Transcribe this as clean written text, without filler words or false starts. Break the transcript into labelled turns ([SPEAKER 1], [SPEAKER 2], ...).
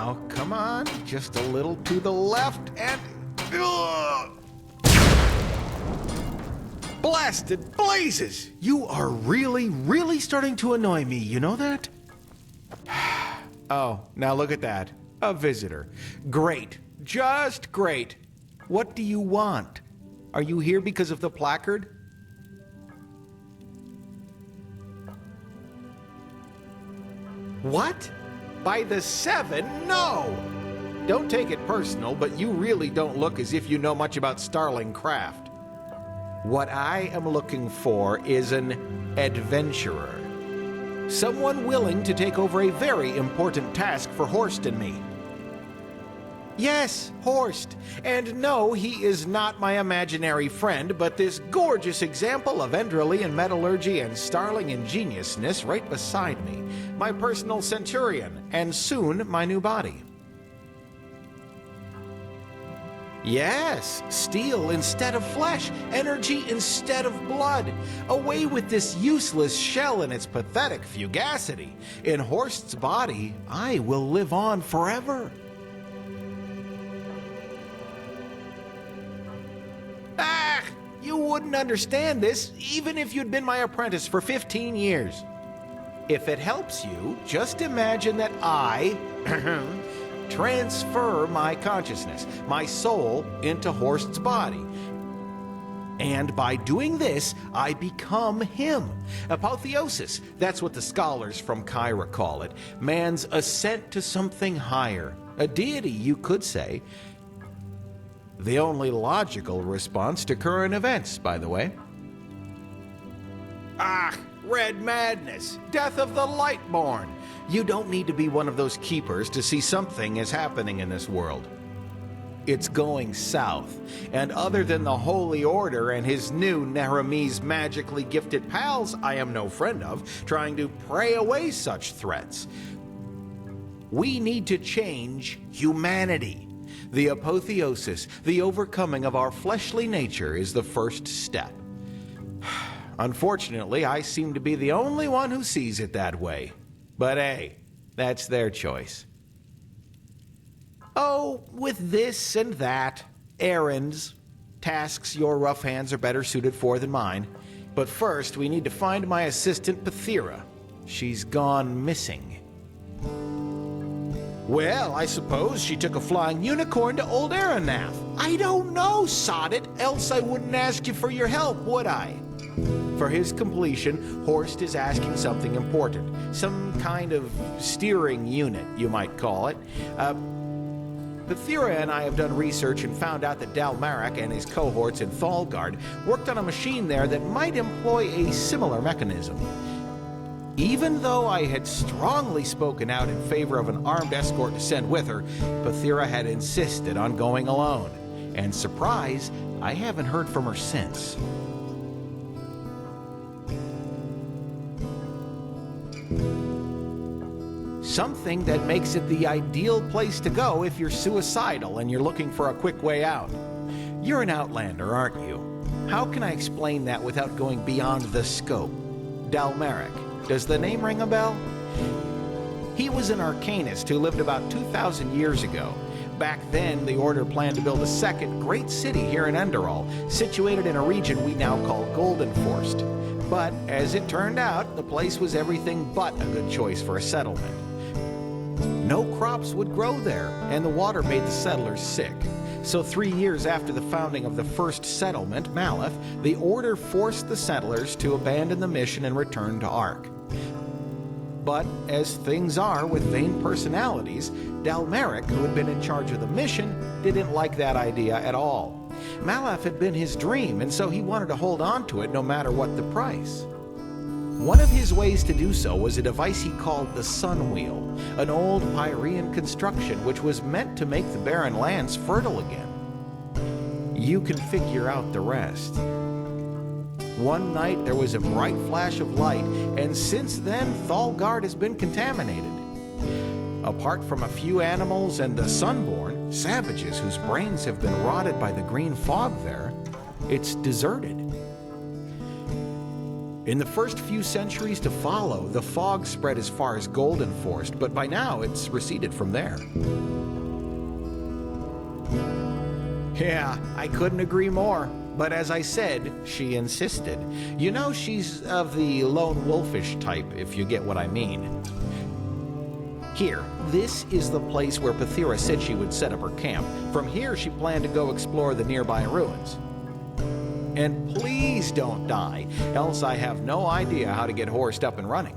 [SPEAKER 1] now. Come on. Just a little to the left and... Ugh! Blasted blazes! You are really starting to annoy me, you know that? Oh, now look at that. A visitor. Great. Just great. What do you want? Are you here because of the placard? What? By the 7? No! Don't take it personal, but you really don't look as if you know much about Starling craft. What I am looking for is an adventurer. Someone willing to take over a very important task for Horst and me. Yes, Horst. And no, he is not my imaginary friend, but this gorgeous example of Enderalian metallurgy and Starling ingeniousness right beside me. My personal centurion, and soon my new body. Yes, steel instead of flesh, energy instead of blood. Away with this useless shell and its pathetic fugacity. In Horst's body, I will live on forever. Ah, you wouldn't understand this even if you'd been my apprentice for 15 years. If it helps you, just imagine that I transfer my consciousness, my soul, into Horst's body. And by doing this, I become him. Apotheosis, that's what the scholars from Kyra call it. Man's ascent to something higher. A deity, you could say. The only logical response to current events, by the way. Ah, red madness, death of the Lightborn. You don't need to be one of those keepers to see something is happening in this world. It's going south, and other than the Holy Order and his new Nehramese magically gifted pals I am no friend of, trying to pray away such threats. We need to change humanity. The apotheosis, the overcoming of our fleshly nature, is the first step. Unfortunately, I seem to be the only one who sees it that way. But hey, that's their choice. Oh, with this and that, errands, tasks your rough hands are better suited for than mine. But first, we need to find my assistant, Pethira. She's gone missing. Well, I suppose she took a flying unicorn to old Aranath. I don't know, sod it, else I wouldn't ask you for your help, would I? For his completion, Horst is asking something important. Some kind of steering unit, you might call it. Pethira and I have done research and found out that Dalmarek and his cohorts in Thalgard worked on a machine there that might employ a similar mechanism. Even though I had strongly spoken out in favor of an armed escort to send with her, Pethira had insisted on going alone. And surprise, I haven't heard from her since. Something that makes it the ideal place to go if you're suicidal and you're looking for a quick way out. You're an outlander, aren't you? How can I explain that without going beyond the scope? Dalmarek. Does the name ring a bell? He was an arcanist who lived about 2,000 years ago. Back then, the Order planned to build a second great city here in Enderal, situated in a region we now call Goldenforst. But, as it turned out, the place was everything but a good choice for a settlement. No crops would grow there, and the water made the settlers sick. So 3 years after the founding of the first settlement, Maleth, the Order forced the settlers to abandon the mission and return to Ark. But, as things are with vain personalities, Dalmarek, who had been in charge of the mission, didn't like that idea at all. Maleth had been his dream, and so he wanted to hold on to it no matter what the price. One of his ways to do so was a device he called the Sun Wheel, an old Pyrean construction which was meant to make the barren lands fertile again. You can figure out the rest. One night there was a bright flash of light, and since then Thalgard has been contaminated. Apart from a few animals and the Sunborn, savages whose brains have been rotted by the green fog there, it's deserted. In the first few centuries to follow, the fog spread as far as Golden Forest, but by now it's receded from there. Yeah, I couldn't agree more. But as I said, she insisted. You know, she's of the lone wolfish type, if you get what I mean. Here, this is the place where Pathira said she would set up her camp. From here, she planned to go explore the nearby ruins. And please don't die, else I have no idea how to get Horst up and running.